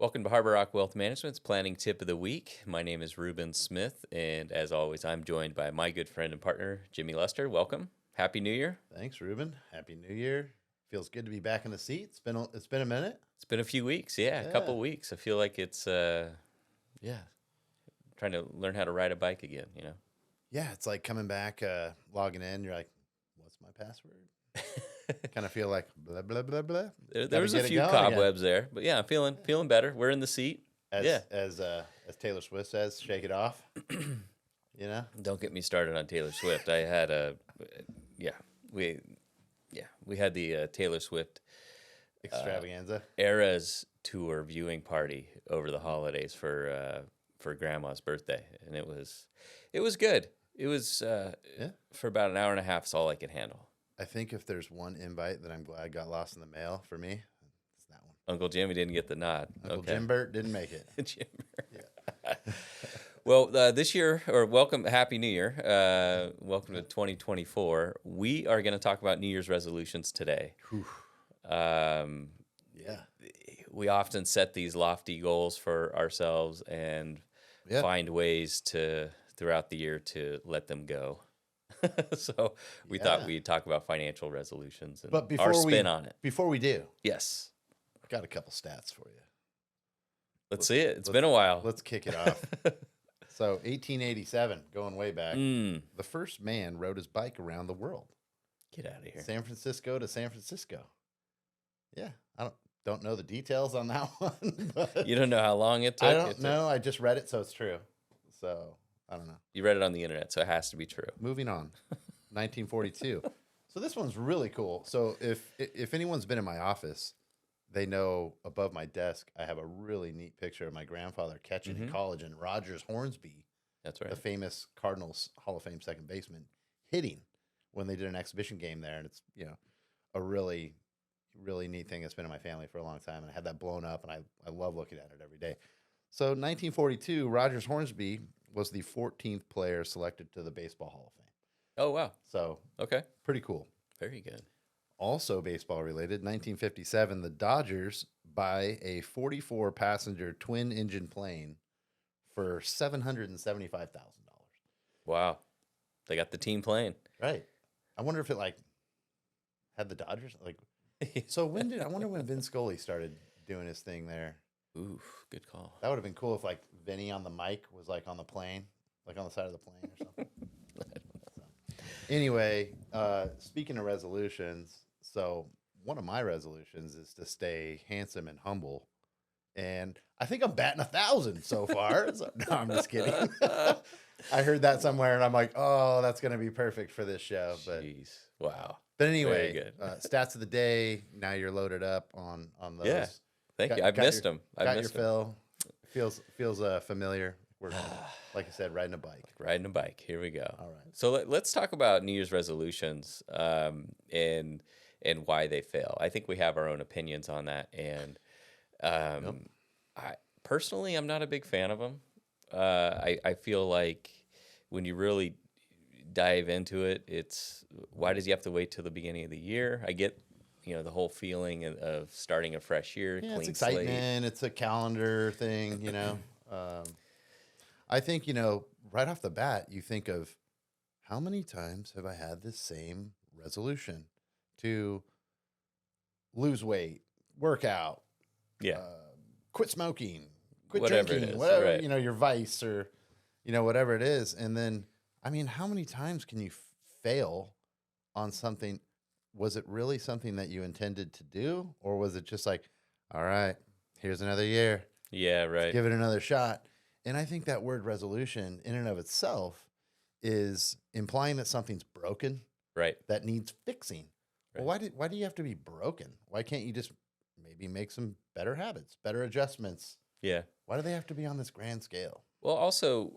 Welcome to Harbor Rock Wealth Management's Planning Tip of the Week. My name is Ruben Smith, and as always, I'm joined by my good friend and partner, Jimmy Lester. Welcome. Happy New Year. Thanks, Ruben. Happy New Year. Feels good to be back in the seat. It's been a minute. It's been a few weeks. Yeah, a couple weeks. I feel like it's, trying to learn how to ride a bike again, you know? Yeah, it's like coming back, logging in. You're like, what's my password? Kind of feel like blah, blah, blah, blah. There was a few cobwebs there, but yeah, I'm feeling better. We're in the seat. As Taylor Swift says, shake it off. You know? Don't get me started on Taylor Swift. I had we had the Taylor Swift Extravaganza. Eras tour viewing party over the holidays for Grandma's birthday, and it was good. It was for about an hour and a half. Is all I could handle. I think if there's one invite that I'm glad got lost in the mail for me, it's that one. Uncle Jimmy didn't get the nod. Uncle Jim Burt didn't make it. Jim Burt. Yeah. Well, this year, Happy New Year. Welcome to 2024. We are going to talk about New Year's resolutions today. We often set these lofty goals for ourselves and find ways throughout the year to let them go. So we thought we'd talk about financial resolutions and our spin on it. Before we do, yes, I've got a couple stats for you. Let's see it. It's been a while. Let's kick it off. So 1887, going way back, the first man rode his bike around the world. Get out of here. San Francisco to San Francisco. Yeah, I don't know the details on that one. But you don't know how long it took? I don't know. I just read it, so it's true. So I don't know. You read it on the internet, so it has to be true. Moving on. 1942. So this one's really cool. So if anyone's been in my office, they know above my desk I have a really neat picture of my grandfather catching in college and Rogers Hornsby. That's right. The famous Cardinals Hall of Fame second baseman, hitting when they did an exhibition game there, and it's a really, really neat thing that's been in my family for a long time, and I had that blown up, and I love looking at it every day. So 1942, Rogers Hornsby was the 14th player selected to the Baseball Hall of Fame. Oh, wow. So okay, pretty cool. Very good. Also baseball related, 1957, the Dodgers buy a 44-passenger twin-engine plane for $775,000. Wow. They got the team plane. Right. I wonder if it had the Dodgers so I wonder when Vin Scully started doing his thing there. Ooh, good call. That would have been cool if Vinny on the mic was on the plane, on the side of the plane or something. Anyway, speaking of resolutions, so one of my resolutions is to stay handsome and humble. And I think I'm batting 1,000 so far. No, I'm just kidding. I heard that somewhere, and I'm like, oh, that's going to be perfect for this show. But jeez, wow. But anyway, very good. Stats of the day. Now you're loaded up on those. Yeah, thank you. I've missed them. Got your fill. Feels familiar. We're like I said, riding a bike. Riding a bike. Here we go. All right. So let's talk about New Year's resolutions and why they fail. I think we have our own opinions on that, and I personally, I'm not a big fan of them. I feel like when you really dive into it, it's why does he have to wait till the beginning of the year? I get the whole feeling of starting a fresh year, yeah, clean it's excitement. slate. It's a calendar thing, I think, right off the bat, you think of how many times have I had this same resolution to lose weight, work out, quit smoking, quit drinking, whatever, right. Your vice or, whatever it is. And then, how many times can you fail on something? Was it really something that you intended to do? Or was it just like, all right, here's another year. Yeah, right. Let's give it another shot. And I think that word resolution in and of itself is implying that something's broken, right? That needs fixing. Right. Well, why do you have to be broken? Why can't you just maybe make some better habits, better adjustments? Yeah. Why do they have to be on this grand scale? Well, also,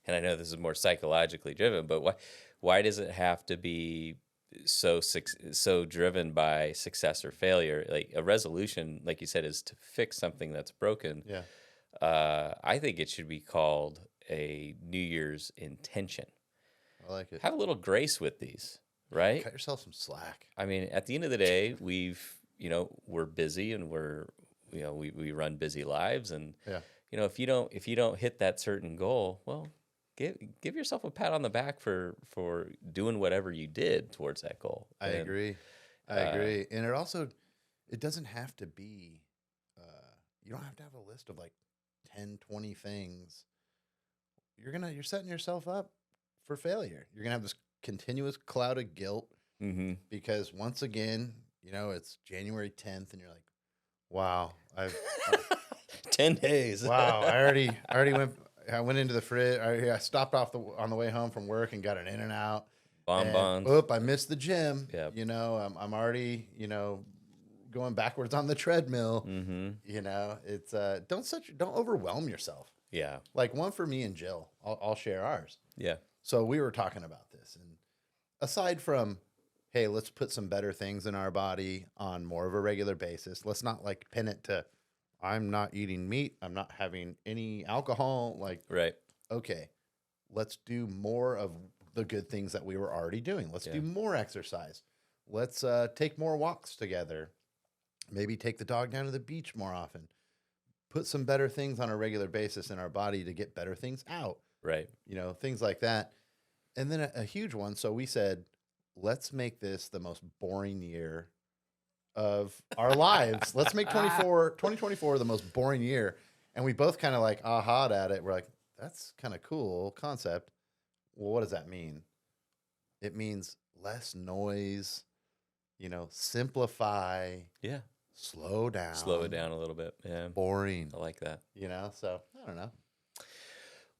and I know this is more psychologically driven, but why does it have to be so driven by success or failure? Like a resolution, like you said, is to fix something that's broken. Yeah. I think it should be called a New Year's intention. I like it. Have a little grace with these, right? Cut yourself some slack. At the end of the day, we're busy and we run busy lives, and Yeah. if you don't hit that certain goal, well, give yourself a pat on the back for doing whatever you did towards that goal. I agree. I agree. And it doesn't have to be, you don't have to have a list of like 10, 20 things. You're setting yourself up for failure. You're going to have this continuous cloud of guilt because once again, it's January 10th and you're like, wow, I've 10 days. Wow. I went into the fridge. I stopped off on the way home from work and got an In-N-Out. Bonbons. I missed the gym. Yep. I'm already, going backwards on the treadmill. It's don't overwhelm yourself. Yeah. Like one for me and Jill, I'll share ours. Yeah. So we were talking about this, and aside from, hey, let's put some better things in our body on more of a regular basis. Let's not like pin it to, I'm not eating meat. I'm not having any alcohol. Like, right. Okay, let's do more of the good things that we were already doing. Let's do more exercise. Let's take more walks together. Maybe take the dog down to the beach more often. Put some better things on a regular basis in our body to get better things out. Right. Things like that. And then a huge one. So we said, let's make this the most boring year of our lives. Let's make 2024 the most boring year. And we both kind of like aha'd at it. We're like, that's kind of cool concept. Well, what does that mean? It means less noise, simplify. Yeah. Slow down. Slow it down a little bit. Yeah. Boring. I like that. So I don't know.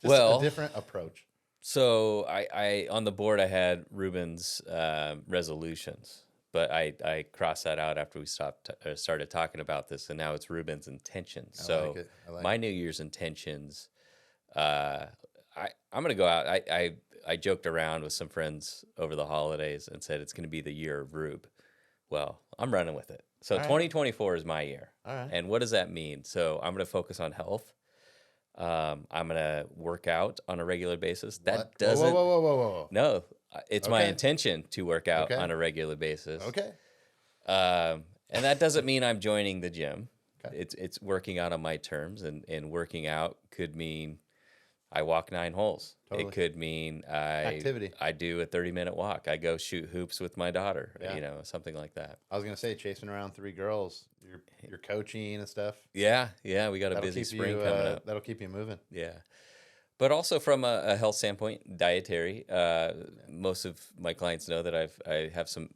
Just a different approach. So I on the board I had Ruben's resolutions, but I crossed that out after we started talking about this, and now it's Ruben's intentions. So my New Year's intentions, I'm gonna go out. I joked around with some friends over the holidays and said it's gonna be the year of Rube. Well, I'm running with it. So 2024 is my year. All right. And what does that mean? So I'm going to focus on health. I'm going to work out on a regular basis. That doesn't. Whoa. No, it's my intention to work out on a regular basis. Okay. And that doesn't mean I'm joining the gym. Okay. It's working out on my terms, and working out could mean I walk 9 holes. Totally. It could mean activity. I do a 30-minute walk. I go shoot hoops with my daughter, something like that. I was going to say chasing around 3 girls, you're coaching and stuff. Yeah, we got a busy spring coming up. That'll keep you moving. Yeah. But also from a health standpoint, dietary. Most of my clients know that I have some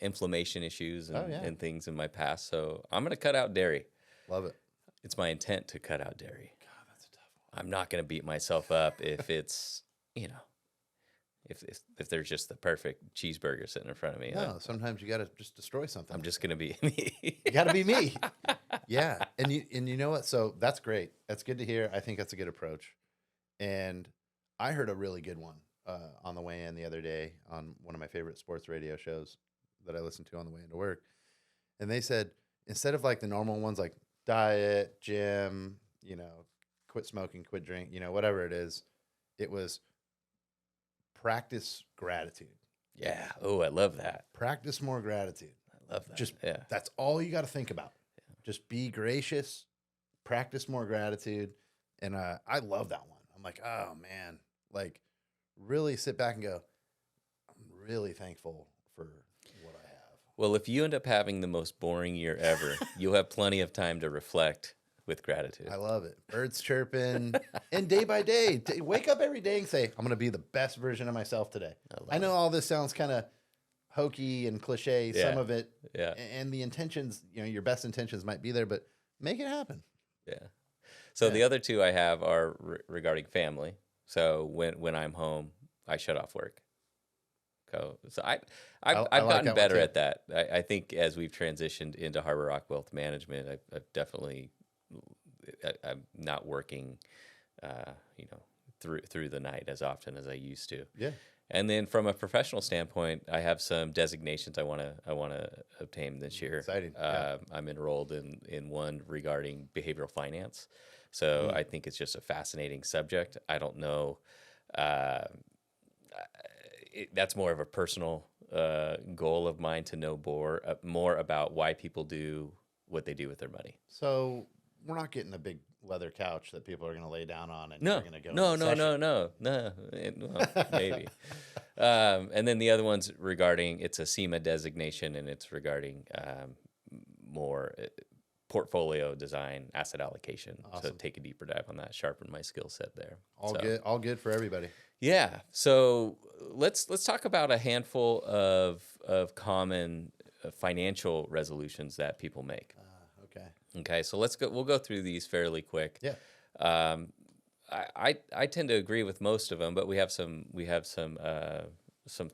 inflammation issues and things in my past, so I'm going to cut out dairy. Love it. It's my intent to cut out dairy. I'm not going to beat myself up if it's, if there's just the perfect cheeseburger sitting in front of me. No, sometimes you got to just destroy something. I'm just going to be me. You got to be me. Yeah. And you know what? So that's great. That's good to hear. I think that's a good approach. And I heard a really good one on the way in the other day on one of my favorite sports radio shows that I listened to on the way into work. And they said, instead of like the normal ones like diet, gym, quit smoking, quit drink, whatever it is, it was practice gratitude. Yeah. Oh, I love that. Practice more gratitude. I love that. That's all you got to think about. Yeah. Just be gracious, practice more gratitude. And I love that one. I'm like, oh man, like really sit back and go, I'm really thankful for what I have. Well, if you end up having the most boring year ever, you'll have plenty of time to reflect with gratitude. I love it. Birds chirping. And day by day, wake up every day and say, I'm going to be the best version of myself today. I know all this sounds kind of hokey and cliche, some of it. Yeah. And the intentions, your best intentions might be there, but make it happen. Yeah. So the other 2 I have are regarding family. So when I'm home, I shut off work. So I've gotten better at that. I think as we've transitioned into Harbor Rock Wealth Management, I've definitely, I'm not working, through the night as often as I used to. Yeah. And then from a professional standpoint, I have some designations I want to obtain this year. Exciting. I'm enrolled in one regarding behavioral finance. So I think it's just a fascinating subject. I don't know. That's more of a personal goal of mine to know more about why people do what they do with their money. So we're not getting a big leather couch that people are going to lay down on and No, you're going to go no, into no, session. no. Well, maybe. And then the other one's regarding, it's a SEMA designation, and it's regarding more portfolio design, asset allocation. So Awesome. take a deeper dive on that, sharpen my skill set there. All good for everybody. Yeah. So let's talk about a handful of common financial resolutions that people make. Okay. Okay. So we'll go through these fairly quick. Yeah. I tend to agree with most of them, but we have some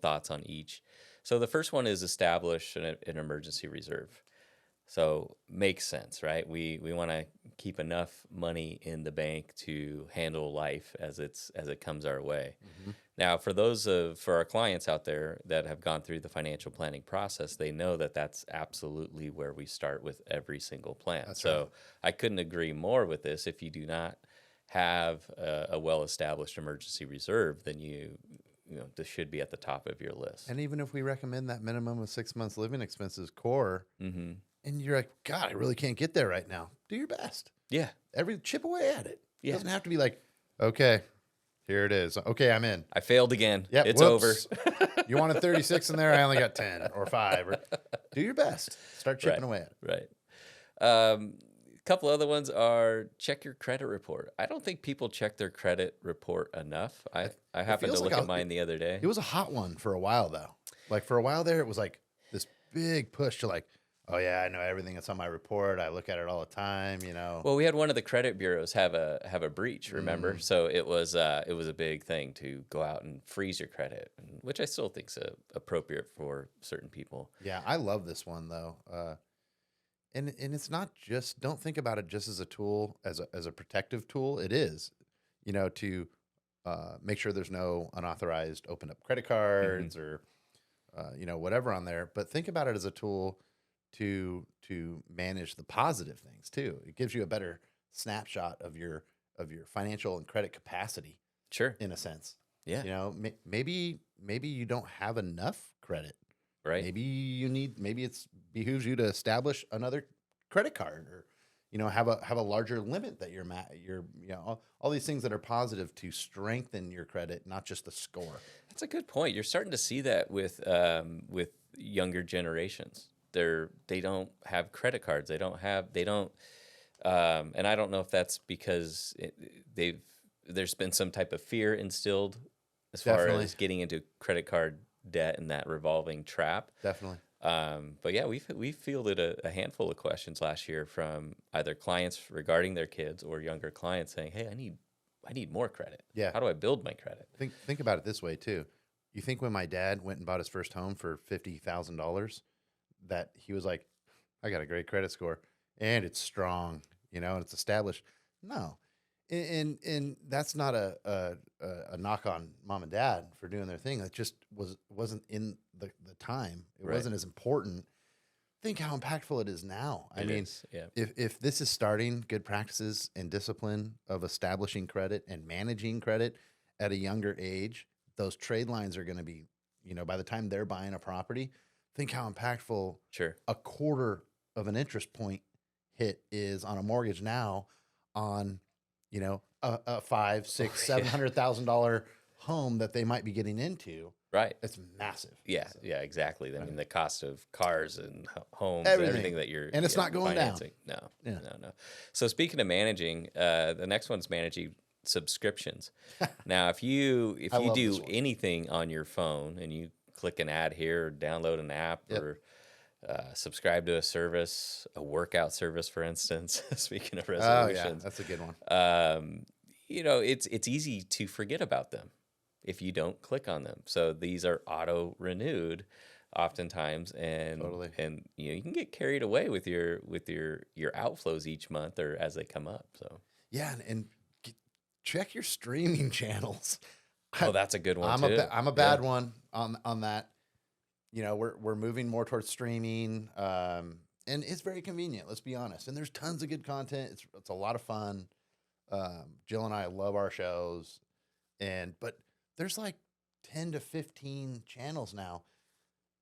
thoughts on each. So the first one is establish an emergency reserve. So makes sense, right? We want to keep enough money in the bank to handle life as it comes our way. Mm-hmm. Now, for our clients out there that have gone through the financial planning process, they know that that's absolutely where we start with every single plan. That's so right. I couldn't agree more with this. If you do not have a well-established emergency reserve, then this should be at the top of your list. And even if we recommend that minimum of 6 months living expenses core, Mm-hmm. and you're like, God, I really can't get there right now. Do your best. Yeah. Every chip away at it. Yeah. It doesn't have to be like, okay, here it is. Okay, I'm in. I failed again. Yep, It's whoops. over. You wanted 36 in there. I only got 10 or 5. Do your best. Start chipping away at it. Right. A couple other ones are check your credit report. I don't think people check their credit report enough. I happened to look at mine the other day. It was a hot one for a while, though. Like for a while there, it was like this big push to like, oh yeah, I know everything that's on my report. I look at it all the time, Well, we had one of the credit bureaus have a breach, remember? So it was a big thing to go out and freeze your credit, which I still think is appropriate for certain people. Yeah, I love this one though. And it's not just, don't think about it just as a tool, as a protective tool. It is, to make sure there's no unauthorized opened up credit cards or whatever on there. But think about it as a tool to manage the positive things too. It gives you a better snapshot of your financial and credit capacity. Sure. In a sense. Yeah. Maybe you don't have enough credit. Right. Maybe it's behooves you to establish another credit card or have a larger limit that you're all these things that are positive to strengthen your credit, not just the score. That's a good point. You're starting to see that with younger generations. They don't have credit cards. They don't, and I don't know if that's because there's been some type of fear instilled as far as getting into credit card debt and that revolving trap. Definitely. But yeah, we fielded a handful of questions last year from either clients regarding their kids or younger clients saying, "Hey, I need more credit. Yeah. How do I build my credit?" Think about it this way too. You think when my dad went and bought his first home for $50,000, that he was like, "I got a great credit score and it's strong, and it's established." No, and that's not a knock on mom and dad for doing their thing. That just wasn't in the time. It wasn't as important. Think how impactful it is now. I mean, if this is starting good practices and discipline of establishing credit and managing credit at a younger age, those trade lines are going to be, by the time they're buying a property, think how impactful a quarter of an interest point hit is on a mortgage now on, a $500,000, $600,000, $700,000 home that they might be getting into. Right. It's massive. Yeah. So, yeah, exactly. I mean, the cost of cars and homes, everything. everything that you're, and it's not going financing. down. No. So speaking of managing, the next one's managing subscriptions. Now, if you do anything on your phone and you click an ad here, or download an app, or subscribe to a service, a workout service, for instance. Speaking of resolutions, oh yeah, that's a good one. It's easy to forget about them if you don't click on them. So these are auto renewed, oftentimes, and you can get carried away with your outflows each month or as they come up. So yeah, and check your streaming channels. Oh, that's a good one too. I'm a bad one on that. We're moving more towards streaming, and it's very convenient. Let's be honest. And there's tons of good content. It's a lot of fun. Jill and I love our shows, but there's like 10 to 15 channels now.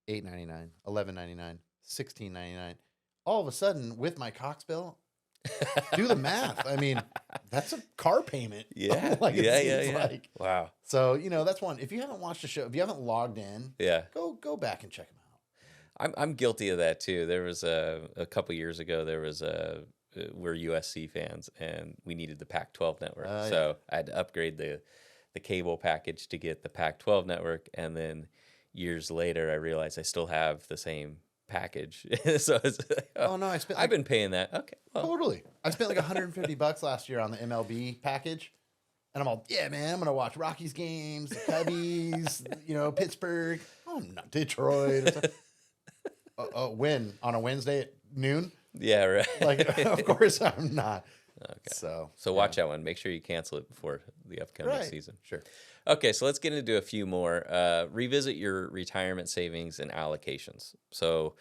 $8.99, $11.99, $16.99. all of a sudden, with my Cox bill, do the math. I mean, that's a car payment. Yeah. Like it Yeah. seems Yeah. like. Wow. So, that's one. If you haven't watched the show, if you haven't logged in, Yeah. go back and check them out. I'm guilty of that too. There was a couple years ago. There was we're USC fans, and we needed the Pac-12 network, so I had to upgrade the cable package to get the Pac-12 network, and then years later, I realized I still have the same package. So Oh no, I've been paying that. Okay, well, totally. I spent like $150 last year on the MLB package. And I'm all, yeah, man, I'm going to watch Rockies games, the Cubbies, Pittsburgh. Oh, not Detroit. Or something. When? On a Wednesday at noon? Yeah, right. Like, of course I'm not. Okay. So watch that one. Make sure you cancel it before the upcoming season. Sure. Okay, so let's get into a few more. Revisit your retirement savings and allocations. So,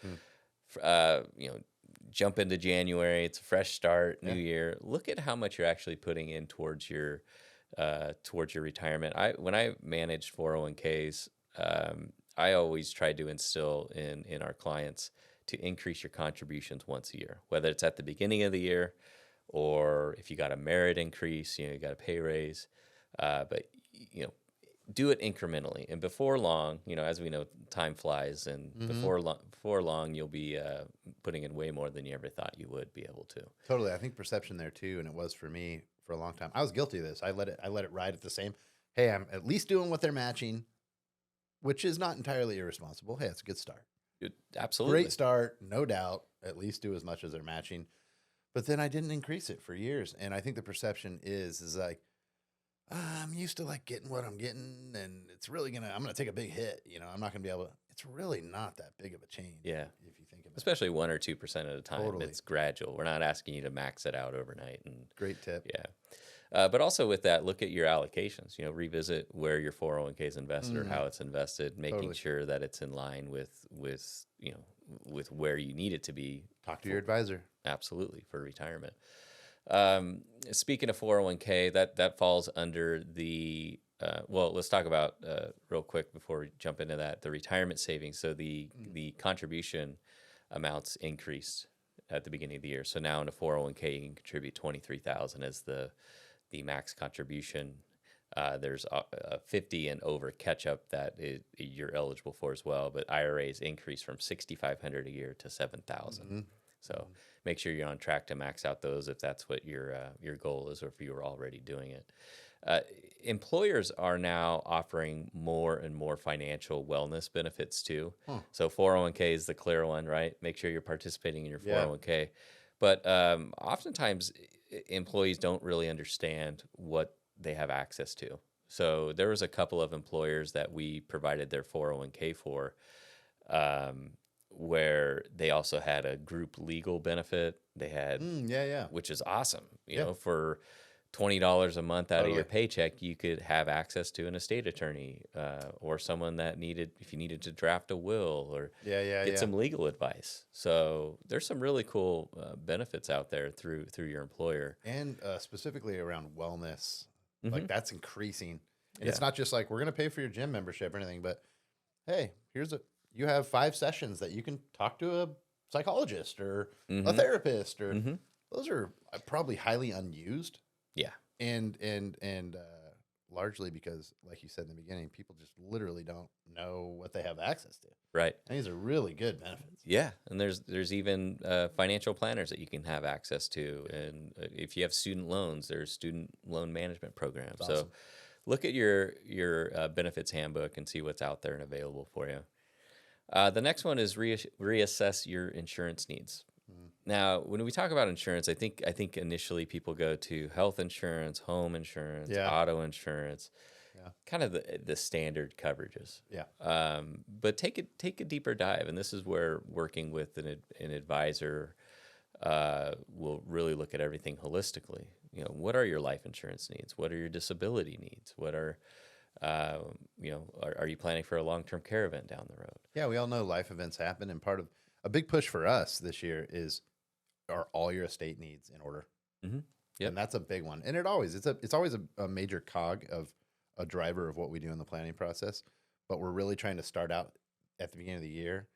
jump into January. It's a fresh start, new year. Look at how much you're actually putting in towards your retirement. When I managed 401ks, I always tried to instill in our clients to increase your contributions once a year, whether it's at the beginning of the year or if you got a merit increase, you got a pay raise, but do it incrementally. And before long, as we know, time flies, and before long, you'll be putting in way more than you ever thought you would be able to. Totally. I think perception there too, and it was for me for a long time. I was guilty of this. I let it ride at the same. Hey, I'm at least doing what they're matching, which is not entirely irresponsible. Hey, it's a good start. Absolutely. Great start, no doubt. At least do as much as they're matching. But then I didn't increase it for years. And I think the perception is like, I'm used to like getting what I'm getting, and it's really I'm going to take a big hit. I'm not going to be able to, it's really not that big of a change. Yeah. If you think about especially 1 or 2% at a time. Totally. It's gradual. We're not asking you to max it out overnight. And great tip. Yeah. But also with that, look at your allocations, revisit where your 401k is invested or how it's invested, making sure that it's in line with where you need it to be. Talk to your advisor. Absolutely, for retirement. Speaking of 401k, that falls under the, let's talk about real quick before we jump into that, the retirement savings. So the contribution amounts increased at the beginning of the year. So now in a 401k, you can contribute $23,000 as the max contribution. There's a 50 and over catch up that you're eligible for as well. But IRAs increase from $6,500 a year to $7,000. So make sure you're on track to max out those if that's what your goal is, or if you were already doing it. Employers are now offering more and more financial wellness benefits too. So 401k is the clear one, right? Make sure you're participating in your 401k. But oftentimes employees don't really understand what they have access to. So there was a couple of employers that we provided their 401k for, where they also had a group legal benefit. They had, which is awesome. For $20 a month out of your paycheck, you could have access to an estate attorney, or someone that if you needed to draft a will, or get some legal advice. So there's some really cool benefits out there through your employer, and specifically around wellness. Like that's increasing. And it's not just like we're going to pay for your gym membership or anything, but hey, you have 5 sessions that you can talk to a psychologist or a therapist, or those are probably highly unused. Yeah. And largely because, like you said in the beginning, people just literally don't know what they have access to. Right. And these are really good benefits. Yeah. And there's even financial planners that you can have access to. And if you have student loans, there's student loan management programs. Awesome. So look at your benefits handbook and see what's out there and available for you. The next one is reassess your insurance needs. Now, when we talk about insurance, I think initially people go to health insurance, home insurance, auto insurance, kind of the standard coverages. Yeah. But take a deeper dive, and this is where working with an advisor will really look at everything holistically. What are your life insurance needs? What are your disability needs? What are are you planning for a long-term care event down the road? Yeah, we all know life events happen, and part of a big push for us this year are all your estate needs in order. Yep. And that's a big one. And it's always a major cog of a driver of what we do in the planning process. But we're really trying to start out at the beginning of the year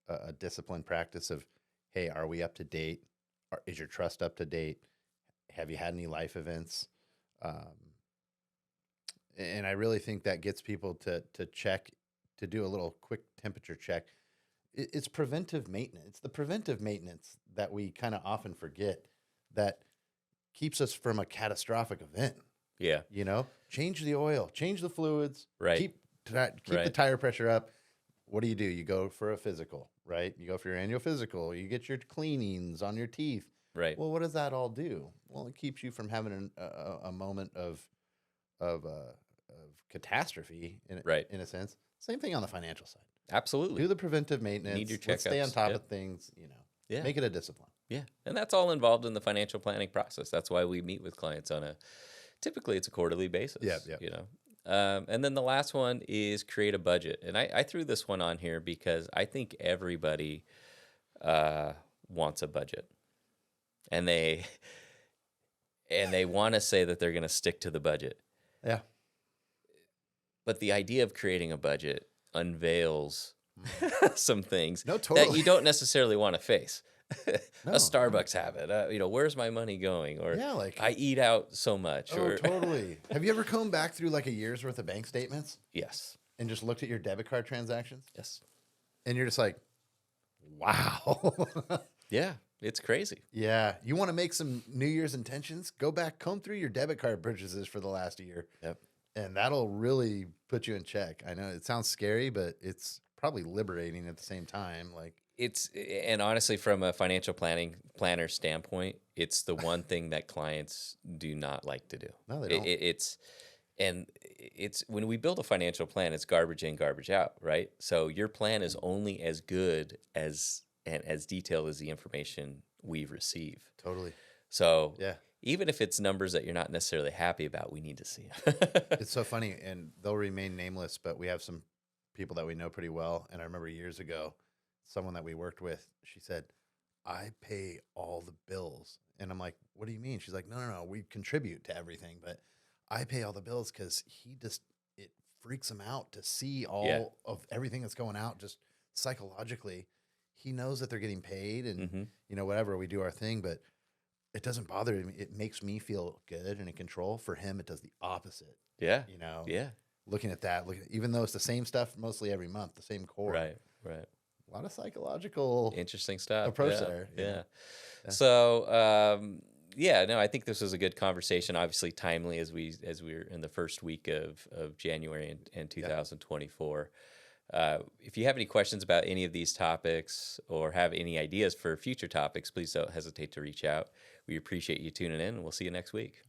a disciplined practice of hey, are we up to date? Is your trust up to date? Have you had any life events? And I really think that gets people to check, to do a little quick temperature check. It's preventive maintenance. It's the preventive maintenance that we kind of often forget that keeps us from a catastrophic event. Yeah. You know, change the oil, change the fluids, Right. keep the tire pressure up. What do? You go for a physical, right? You go for your annual physical. You get your cleanings on your teeth. Right. Well, what does that all do? Well, it keeps you from having a moment of catastrophe in a sense. Same thing on the financial side. Absolutely. Do the preventive maintenance. Need your Let's stay on checkups. top of things, you know. Yeah. Make it a discipline. Yeah. And that's all involved in the financial planning process. That's why we meet with clients typically it's a quarterly basis. Yeah. You know. And then the last one is create a budget. And I threw this one on here because I think everybody wants a budget. And they want to say that they're going to stick to the budget. Yeah. But the idea of creating a budget unveils some things totally. that you don't necessarily want to face. A Starbucks habit, where's my money going? Or like I eat out so much. Oh, totally. Have you ever come back through like a year's worth of bank statements? Yes. And just looked at your debit card transactions? Yes. And you're just like, wow. Yeah, it's crazy. Yeah. You want to make some New Year's intentions? Go back, comb through your debit card purchases for the last year. Yep. And that'll really put you in check. I know it sounds scary, but it's probably liberating at the same time. And honestly, from a financial planner standpoint, it's the one thing that clients do not like to do. No, they don't. It's when we build a financial plan, it's garbage in, garbage out, right? So your plan is only as good as and as detailed as the information we receive. Totally. So yeah. Even if it's numbers that you're not necessarily happy about, we need to see them. It's so funny, and they'll remain nameless, but we have some people that we know pretty well. And I remember years ago, someone that we worked with, she said, I pay all the bills. And I'm like, what do you mean? She's like, no, we contribute to everything, but I pay all the bills because it freaks him out to see all of everything that's going out just psychologically. He knows that they're getting paid and, whatever, we do our thing, but it doesn't bother him. It makes me feel good and in control. For him, it does the opposite. Yeah. Yeah. Looking at that, even though it's the same stuff mostly every month, the same core. Right. A lot of psychological interesting stuff approach there. Yeah. So, I think this was a good conversation. Obviously, timely as we're in the first week of January in 2024. If you have any questions about any of these topics or have any ideas for future topics, please don't hesitate to reach out. We appreciate you tuning in, and we'll see you next week.